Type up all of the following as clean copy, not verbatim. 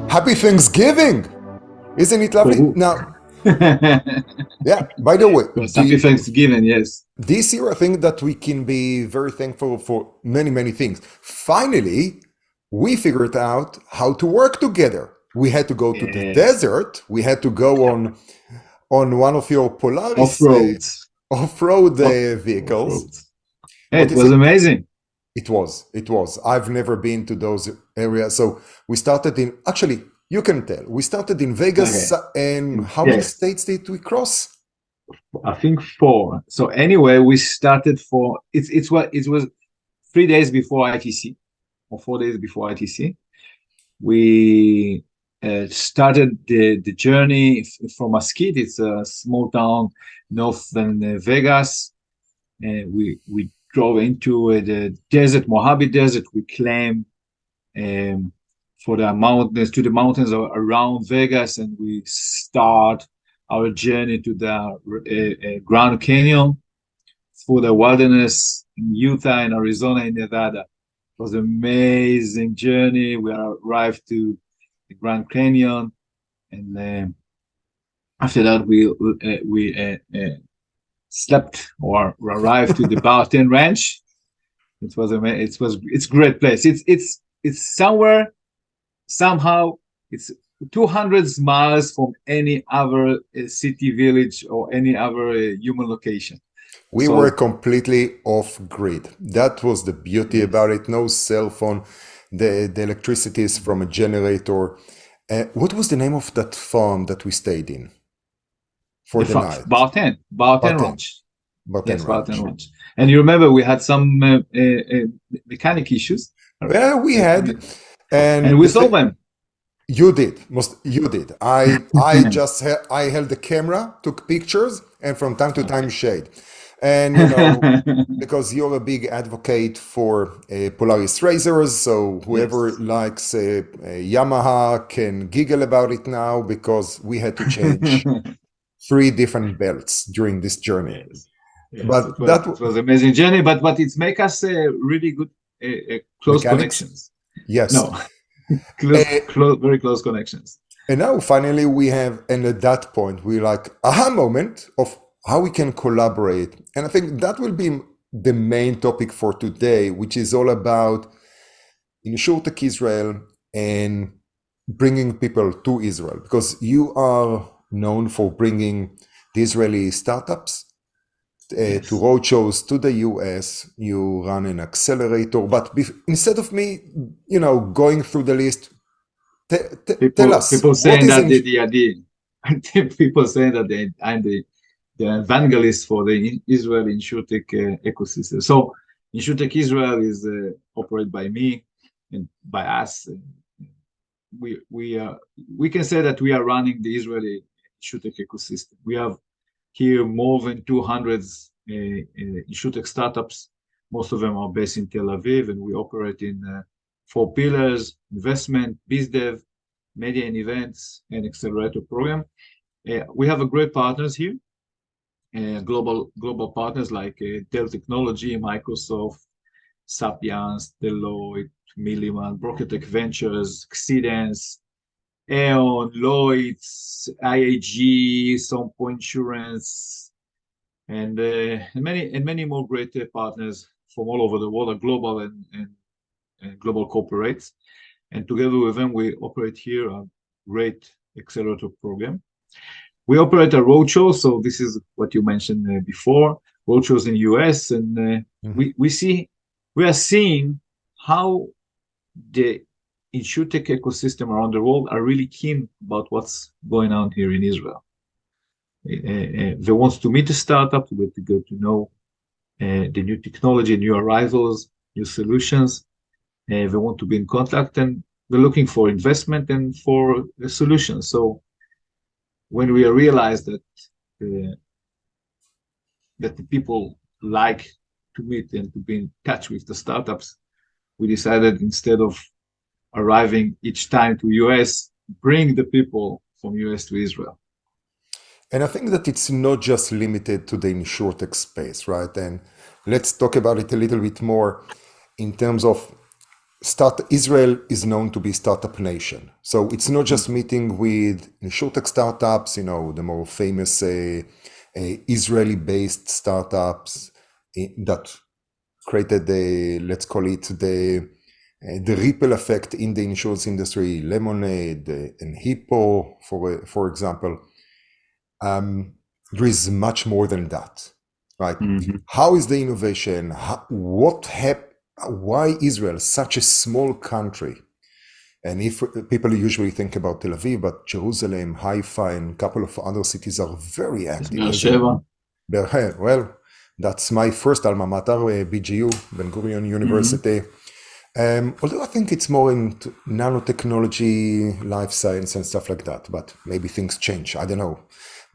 Happy Thanksgiving! Isn't it lovely? Now, yeah, by the way, happy Thanksgiving, yes. This year, I think that we can be very thankful for many, many things. Finally, we figured out how to work together. We had to go to the desert. We had to go on one of your Polaris off-road vehicles. Hey, it was amazing. It was. I've never been to those areas. So we started in, actually, you can tell. We started in Vegas, and how many states did we cross? I think 4. So anyway, we started it was 3 days before ITC, or 4 days before ITC. We started the journey from Mesquite. It's a small town northern Vegas. We drove into the desert, Mojave Desert. We climbed to the mountains around Vegas, and we start our journey to the Grand Canyon, through the wilderness in Utah and Arizona and Nevada. It was an amazing journey. We arrived to the Grand Canyon, and after that we slept or arrived to the Barton Ranch. It's a great place. It's somewhere, somehow, it's 200 miles from any other city, village, or any other human location. We were completely off grid. That was the beauty about it. No cell phone. The electricity is from a generator. What was the name of that farm that we stayed in for the night? Barton Ranch. Barton Ranch. And you remember we had some mechanic issues. Yeah, we had. And we solved them. You did. I held the camera, took pictures, and from time to time shade. And because you're a big advocate for Polaris racers, so whoever likes Yamaha can giggle about it now, because we had to change 3 different belts during this journey. Yes, but it was an amazing journey. But it's make us really good close connections. Yes. No. Very close connections. And now finally we have, and at that point we like aha moment of how we can collaborate. And I think that will be the main topic for today, which is all about InsurTech Israel and bringing people to Israel, because you are known for bringing the Israeli startups to roadshows to the US. You run an accelerator, but instead of me, going through the list, tell us. People saying that people saying that I'm the evangelist for the Israel InsurTech ecosystem. So InsurTech Israel is operated by me and by us. We can say that we are running the Israeli InsurTech ecosystem. We have here more than 200 InsurTech startups. Most of them are based in Tel Aviv, and we operate in 4 pillars: investment, biz dev, media and events, and accelerator program. We have great partners here, global partners like Dell Technology, Microsoft, Sapiens, Deloitte, Milliman, BrokerTech Ventures, Exceedance, Aon, Lloyd's, IAG, Sompo Insurance, and many more great partners from all over the world, are global and global corporates. And together with them, we operate here a great accelerator program. We operate a roadshow, so this is what you mentioned before, roadshows in US, and we are seeing how the InsurTech ecosystem around the world are really keen about what's going on here in Israel. They want to meet the startup, to get to know the new technology, new arrivals, new solutions. They want to be in contact, and they're looking for investment and for a solution. So when we realized that the people like to meet and to be in touch with the startups, we decided, instead of arriving each time to US, bring the people from US to Israel. And I think that it's not just limited to the insurtech space, right? And let's talk about it a little bit more in terms of Israel is known to be startup nation. So it's not just meeting with insurtech startups, the more famous Israeli-based startups that created let's call it the ripple effect in the insurance industry, Lemonade and Hippo, for example. There is much more than that, right? How is the innovation? Why Israel, such a small country? And if people usually think about Tel Aviv, but Jerusalem, Haifa, and a couple of other cities are very active. Well, that's my first alma mater, BGU, Ben Gurion University. Although I think it's more into nanotechnology, life science, and stuff like that. But maybe things change. I don't know.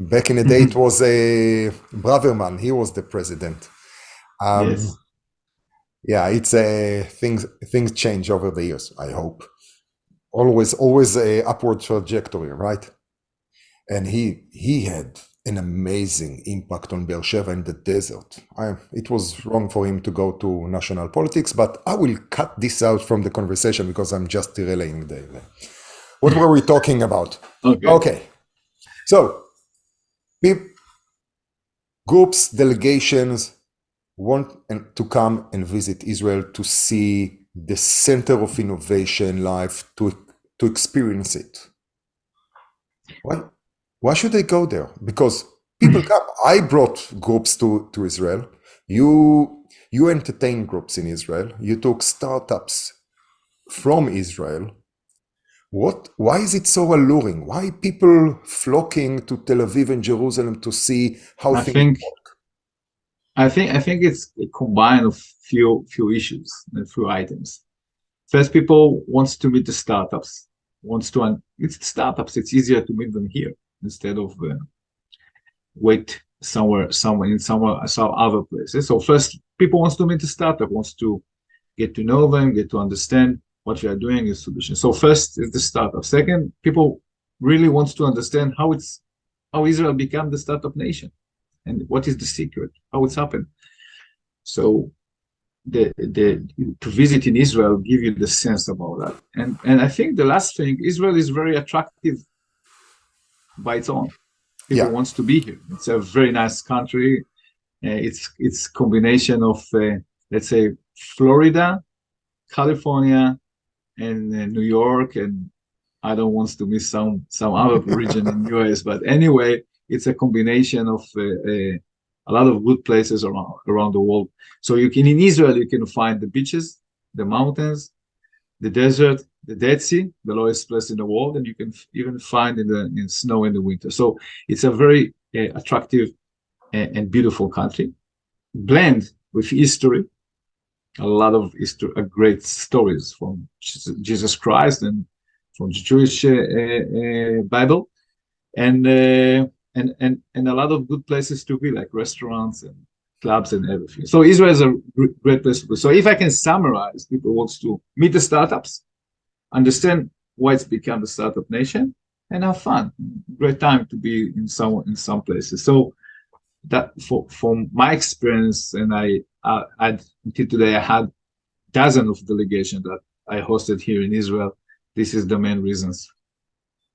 Back in the day, it was Braverman. He was the president. Yes. Yeah, it's things change over the years, I hope. Always a upward trajectory, right? And he had an amazing impact on Beersheba in the desert. It was wrong for him to go to national politics, but I will cut this out from the conversation because I'm just derailing what were we talking about? Okay. So, groups, delegations want to come and visit Israel to see the center of innovation live, to experience it. Why should they go there? Because people come. I brought groups to Israel. You entertain groups in Israel. You took startups from Israel. Why is it so alluring? Why people flocking to Tel Aviv and Jerusalem to see how things work? I think it's a combine of few issues and few items. First, people wants to meet the startups. It's startups. It's easier to meet them here instead of wait some other places. So first, people wants to meet the startup, wants to get to know them, get to understand what you are doing is solution. So first is the startup. Second, people really wants to understand how Israel became the startup nation. And what is the secret? How it's happened? So to visit in Israel give you the sense about that. And I think the last thing, Israel is very attractive by its own. People wants to be here. It's a very nice country. It's combination of let's say Florida, California, and New York, and I don't want to miss some other region in US, but anyway. It's a combination of a lot of good places around the world. So in Israel, you can find the beaches, the mountains, the desert, the Dead Sea, the lowest place in the world, and you can even find in snow in the winter. So it's a very attractive and beautiful country, blend with history, a lot of history, great stories from Jesus Christ and from the Jewish Bible, and a lot of good places to be, like restaurants and clubs and everything. So Israel is a great place to be. So if I can summarize, people want to meet the startups, understand why it's become the startup nation, and have fun. Great time to be in some places. So that from my experience, and I until today I had dozens of delegations that I hosted here in Israel. This is the main reasons.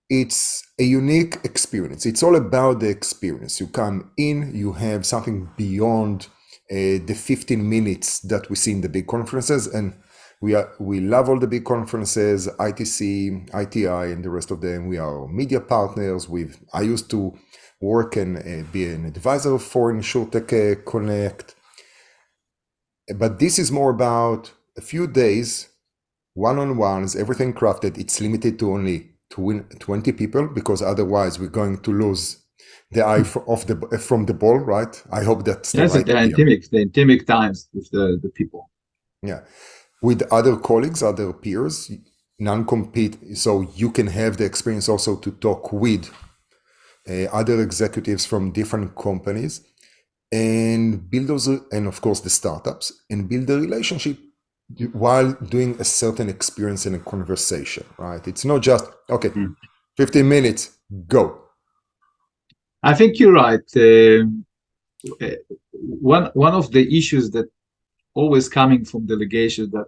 It's a unique experience. It's all about the experience. You come in, you have something beyond the 15 minutes that we see in the big conferences, and we love all the big conferences, ITC, ITI, and the rest of them. We are media partners. I used to work and be an advisor for InsurTech Connect, but this is more about a few days, one-on-ones, everything crafted. It's limited to only 20 people, because otherwise we're going to lose the eye from the ball, right? I hope that's the right idea. The intimate times with the people. Yeah. With other colleagues, other peers, non-compete, so you can have the experience also to talk with other executives from different companies and build those, and of course the startups, and build a relationship while doing a certain experience in a conversation, right? It's not just, 15 minutes, go. I think you're right. One of the issues that always coming from delegations that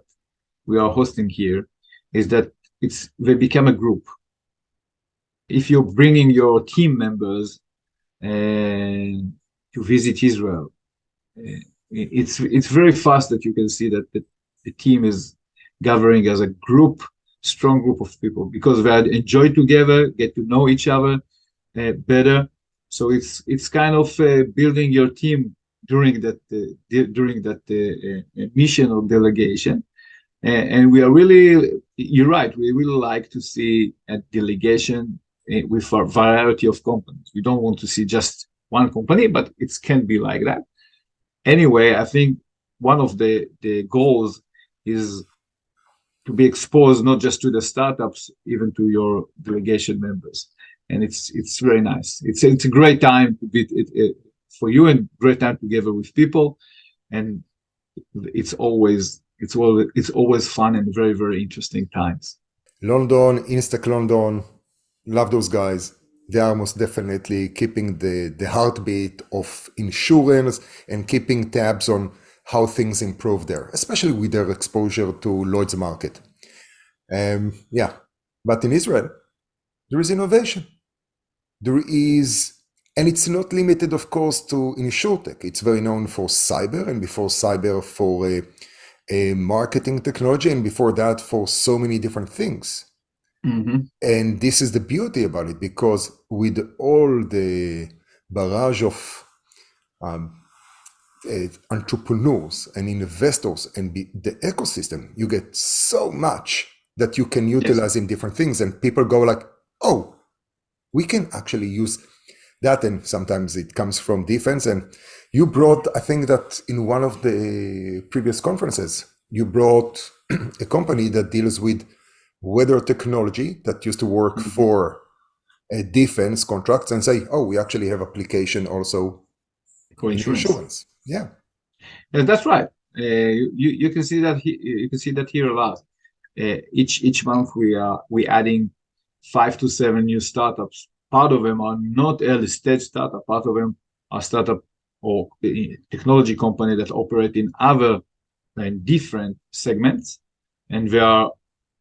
we are hosting here is that they become a group. If you're bringing your team members to visit Israel, it's very fast that you can see that the team is gathering as a group, strong group of people, because they enjoy together, get to know each other better. So it's kind of building your team during that mission or delegation. And we are really, you're right, we really like to see a delegation with a variety of companies. We don't want to see just one company, but it can be like that. Anyway, I think one of the goals is to be exposed not just to the startups, even to your delegation members. And it's very nice. It's a great time to be for you, and great time together with people. And it's always fun and very, very interesting times. London, instech London, love those guys. They are most definitely keeping the heartbeat of insurance and keeping tabs on how things improve there, especially with their exposure to Lloyd's market. But in Israel, there is innovation. There is, and it's not limited, of course, to InsurTech. It's very known for cyber, and before cyber for marketing technology, and before that for so many different things. Mm-hmm. And this is the beauty about it, because with all the barrage of entrepreneurs and investors and the ecosystem, you get so much that you can utilize in different things, and people go like, oh, we can actually use that. And sometimes it comes from defense. And you brought, I think that in one of the previous conferences, you brought a company that deals with weather technology that used to work for defense contracts, and say, oh, we actually have application also for insurance. Yeah, that's right. You can see that you can see that here a lot. Each month we adding 5 to 7 new startups. Part of them are not early stage startup. Part of them are startup or technology company that operate in other different segments, and they are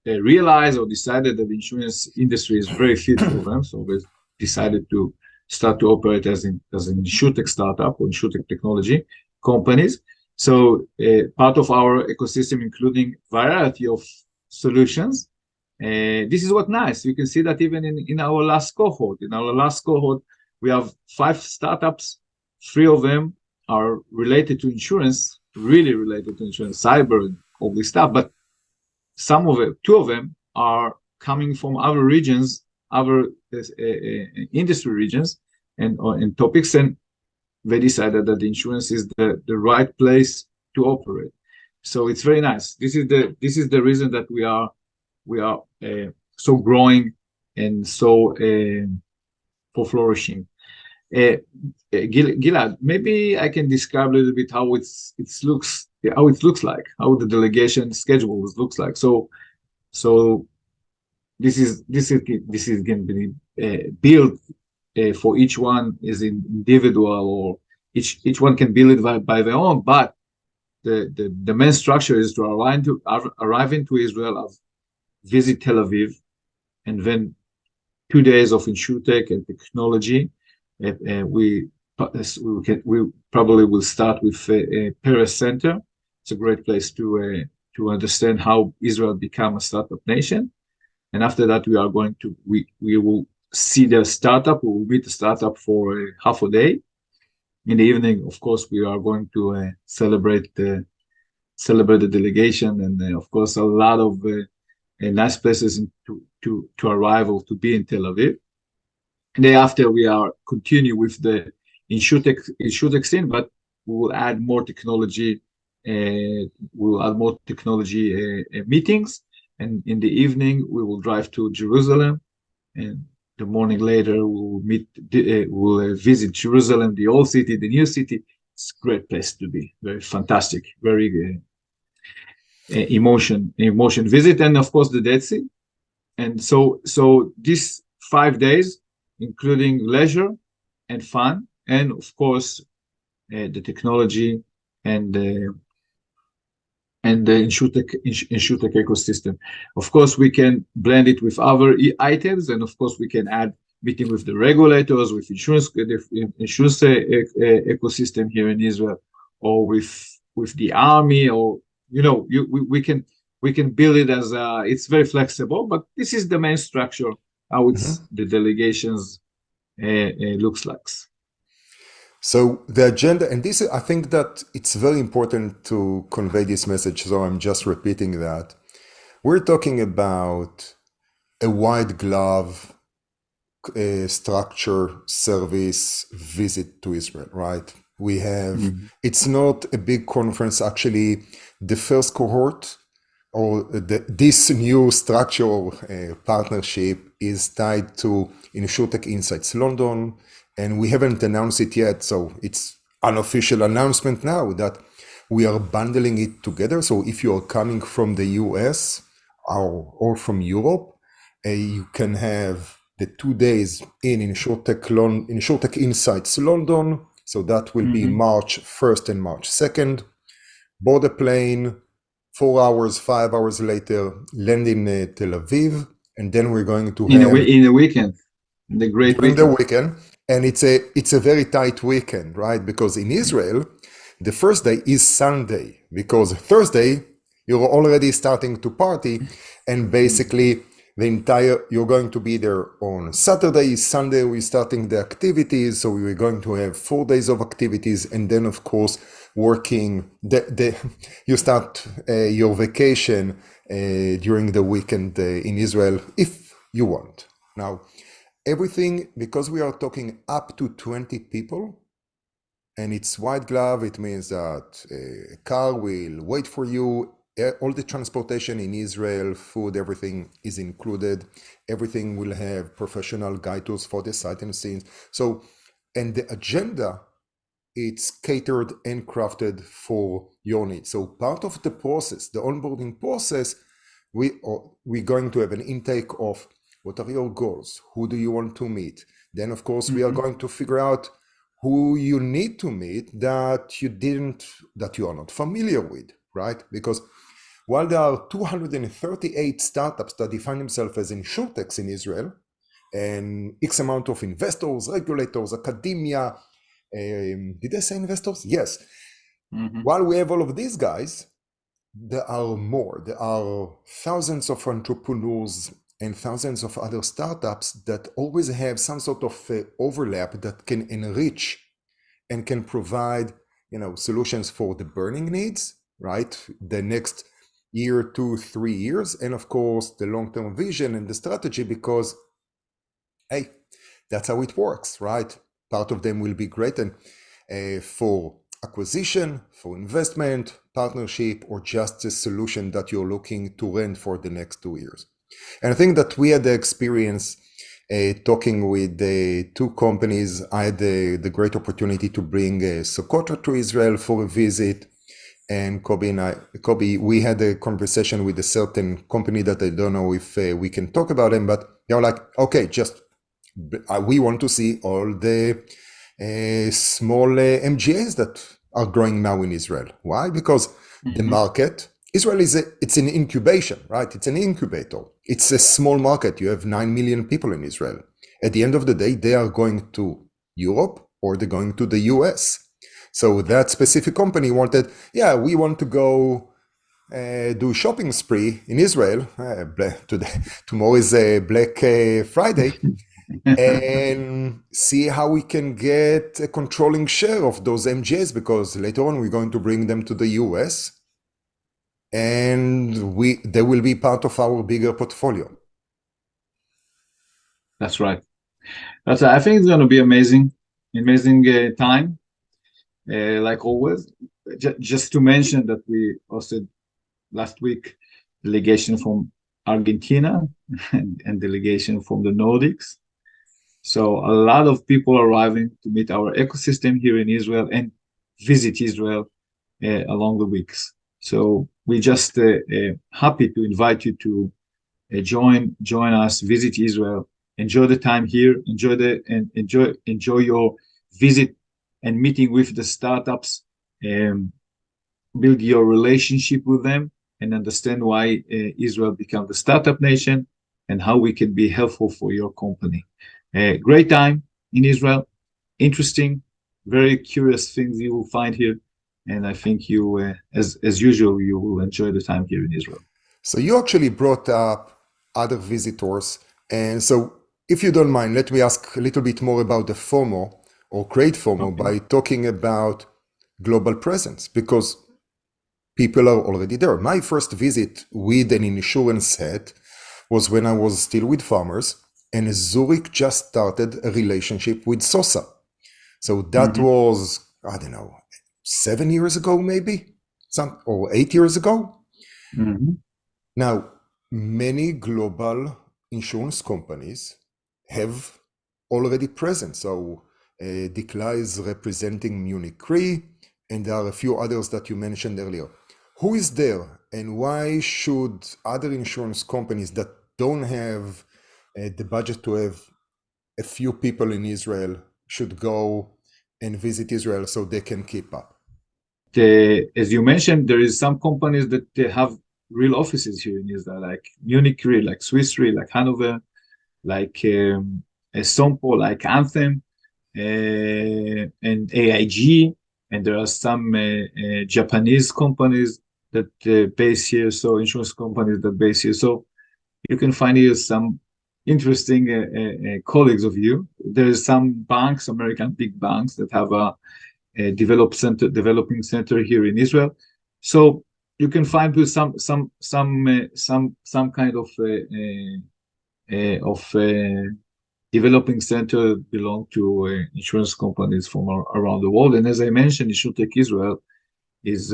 realized or decided that the insurance industry is very fit for them. So they decided to start to operate as an insurtech startup or insurtech technology companies. So part of our ecosystem, including variety of solutions. This is what's nice. You can see that even in our last cohort. In our last cohort, we have 5 startups. 3 of them are related to insurance, really related to insurance, cyber, and all this stuff. But 2 of them are coming from other regions, other industry regions, and topics. And they decided that the insurance is the right place to operate. So it's very nice. This is the reason that we are so growing and so for flourishing. Gilad, maybe I can describe a little bit how it looks like, how the delegation schedule looks like. So this is going to be built for each one is individual, or each one can build it by their own. But the main structure is to arrive into Israel, visit Tel Aviv, and then 2 days of insurtech and technology. We probably will start with Paris Center. It's a great place to understand how Israel became a startup nation. And after that, we will see the startup. We will meet the startup for half a day. In the evening, of course, we are going to celebrate the delegation, and of course, a lot of nice places to arrive or to be in Tel Aviv. And thereafter, we are continue with the insurtech scene, but we will add more technology. Meetings, and in the evening we will drive to Jerusalem, and the morning later we'll visit Jerusalem, the old city, the new city. It's a great place to be. Very fantastic, very emotion visit, and of course the Dead Sea. And so these 5 days, including leisure and fun, and of course the technology and the InsurTech ecosystem. Of course, we can blend it with other items, and of course, we can add meeting with the regulators, with insurance ecosystem here in Israel, or with the army, or we can build it as it's very flexible. But this is the main structure how it's the delegations looks like. So the agenda, and this, I think that it's very important to convey this message, so I'm just repeating that. We're talking about a white glove structure, service, visit to Israel, right? We have, it's not a big conference, actually. The first cohort, or this new structure partnership is tied to InsurTech Insights London, and we haven't announced it yet, so it's an official announcement now that we are bundling it together. So if you are coming from the US or from Europe, you can have the 2 days in InsurTech Insights London. So that will be March 1st and March 2nd. Board a plane, 4 hours, 5 hours later, land in Tel Aviv, and then we're going to in a weekend, the great during weekend. the weekend. And it's a very tight weekend, right? Because in Israel, the first day is Sunday, because Thursday you're already starting to party, and basically you're going to be there on Saturday. Sunday we're starting the activities, so we're going to have 4 days of activities, and then of course working. You start your vacation during the weekend in Israel if you want. Now, everything, because we are talking up to 20 people, and it's white glove, it means that a car will wait for you. All the transportation in Israel, food, everything is included. Everything will have professional guiders for the sight and scenes. So, and the agenda, it's catered and crafted for your needs. So part of the process, the onboarding process, we're going to have an intake of what are your goals? Who do you want to meet? Then, of course, we are going to figure out who you need to meet that you are not familiar with, right? Because while there are 238 startups that define themselves as insurtechs in Israel, and X amount of investors, regulators, academia, did I say investors? Yes. While we have all of these guys, there are more. There are thousands of entrepreneurs and thousands of other startups that always have some sort of overlap that can enrich and can provide, solutions for the burning needs, right? The next year, 2, 3 years, and of course the long-term vision and the strategy, because hey, that's how it works, right? Part of them will be great and for acquisition, for investment, partnership, or just a solution that you're looking to rent for the next 2 years. And I think that we had the experience talking with the 2 companies. I had the great opportunity to bring Socotra to Israel for a visit. And Kobi, we had a conversation with a certain company that I don't know if we can talk about them, but they're like, okay, we want to see all the small MGAs that are growing now in Israel. Why? Because the market, Israel it's an incubation, right? It's an incubator. It's a small market. You have 9 million people in Israel. At the end of the day, they are going to Europe or they're going to the US. So that specific company wanted, we want to go do a shopping spree in Israel. Tomorrow is Black Friday. And see how we can get a controlling share of those MGAs, because later on we're going to bring them to the US and they will be part of our bigger portfolio. That's right. I think it's going to be amazing time. Like always, just to mention that we hosted last week delegation from Argentina and delegation from the Nordics. So a lot of people arriving to meet our ecosystem here in Israel and visit Israel along the weeks. So we just happy to invite you to join us, visit Israel, enjoy the time here, enjoy your visit and meeting with the startups, build your relationship with them, and understand why Israel became the startup nation and how we can be helpful for your company. Great time in Israel, interesting, very curious things you will find here, and I think you, as usual, you will enjoy the time here in Israel. So you actually brought up other visitors, and so if you don't mind, let me ask a little bit more about the FOMO or create FOMO Okay. by talking about global presence, because people are already there. My first visit with an insurance hat was when I was still with Farmers, and Zurich just started a relationship with Sosa. So that was, I don't know, 7 years ago, maybe, or 8 years ago. Now, many global insurance companies have already present. So Dikla is representing Munich Re, and there are a few others that you mentioned earlier. Who is there, and why should other insurance companies that don't have the budget to have a few people in Israel should go and visit Israel so they can keep up? As you mentioned, there is some companies that have real offices here in Israel, like Munich Re, like Swiss Re, like Hanover, like Sompo, like Anthem, and AIG, and there are some Japanese companies that base here, so insurance companies that base here. So you can find here some interesting colleagues of you. There is some banks, American big banks, that have a developing center here in Israel. So you can find some kind of developing center belong to insurance companies from around the world. And as I mentioned, InsurTech Israel is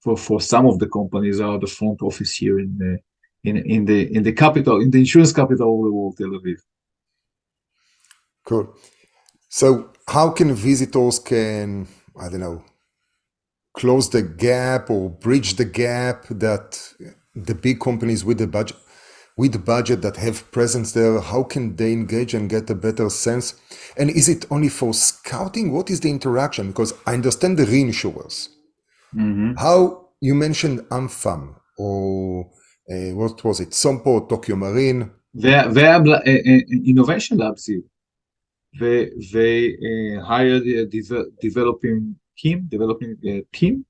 for some of the companies are the front office here in the capital, in the insurance capital of the world, Tel Aviv. Cool. So how can visitors I don't know, close the gap or bridge the gap that the big companies with the budget that have presence there, how can they engage and get a better sense? And is it only for scouting? What is the interaction? Because I understand the reinsurers. How you mentioned AmFam or what was it? Sompo, Tokyo Marine. Innovation labs here. They hired a developing team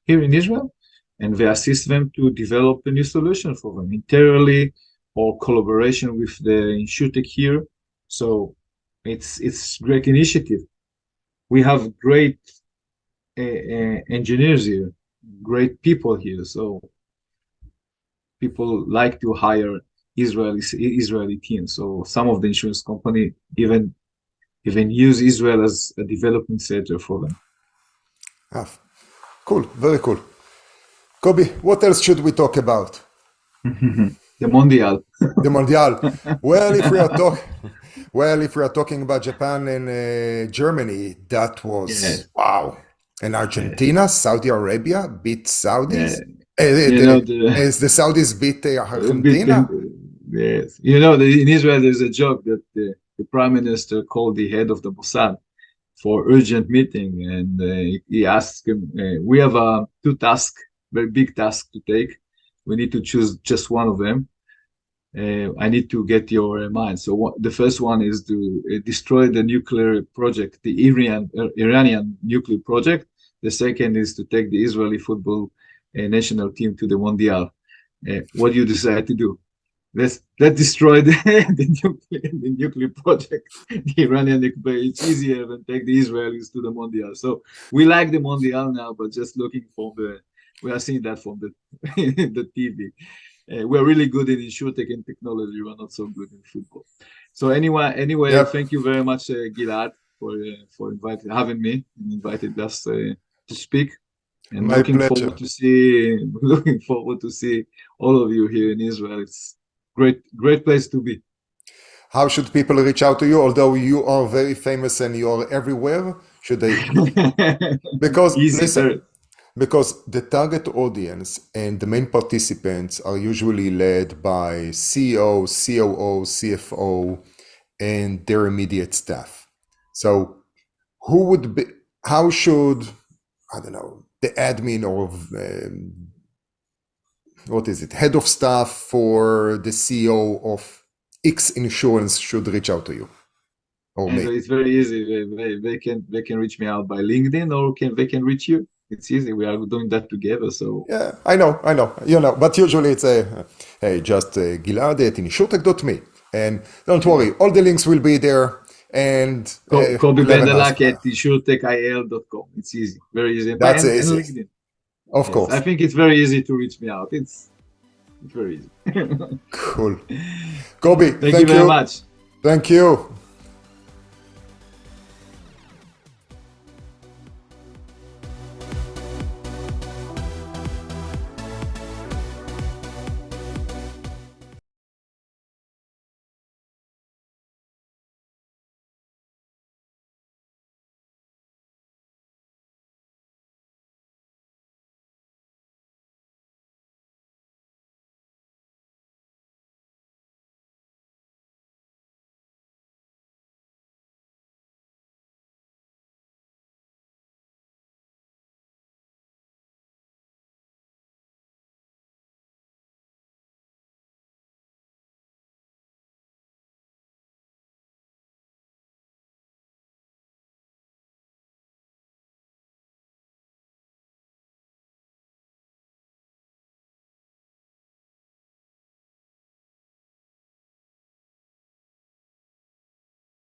here in Israel, and they assist them to develop a new solution for them internally or collaboration with the InsurTech here. So it's great initiative. We have great engineers here, great people here. So people like to hire Israeli teams. So some of the insurance company even use Israel as a development center for them. Cool, very cool. Kobi, what else should we talk about? The Mondial. The Mondial. Well, if we are talking about Japan and Germany, that was wow. And Argentina, Saudi Arabia beat Saudis. As the Saudis beat Argentina. Yes, in Israel there's a joke that the prime minister called the head of the Mossad for urgent meeting, and he asked him, we have two tasks, very big tasks to take. We need to choose just one of them. I need to get your mind. So the first one is to destroy the nuclear project, the Iranian nuclear project. The second is to take the Israeli football national team to the Mondial. What do you decide to do? Let's destroy the nuclear project, the Iranian nuclear. It's easier than take the Israelis to the Mondial. So we like the Mondial now, but just looking for we are seeing that from the TV. We're really good in insurtech and technology. We're not so good in football. So anyway, Thank you very much, Gilad, for having me and invited us to speak. And My looking pleasure. forward to see all of you here in Israel. It's great place to be. How should people reach out to you? Although you are very famous and you are everywhere, should they? Because listen, because the target audience and the main participants are usually led by CEO, COO, CFO, and their immediate staff. So who would be, how should, I don't know, the admin or what is it, head of staff for the CEO of X insurance should reach out to you or And me? it's very easy. They can reach me out by LinkedIn, or they can reach you. It's easy. We are doing that together. So Yeah, I know, but usually it's hey, just Gilad at insuretech.me. And don't worry, all the links will be there. And Kobi we'll have a nice Bendelak at insuretechil.com. It's easy, very easy. That's And easy. LinkedIn. Of Yes, course. I think it's very easy to reach me out. It's very easy. Cool. Kobi, Thank you very much. Thank you.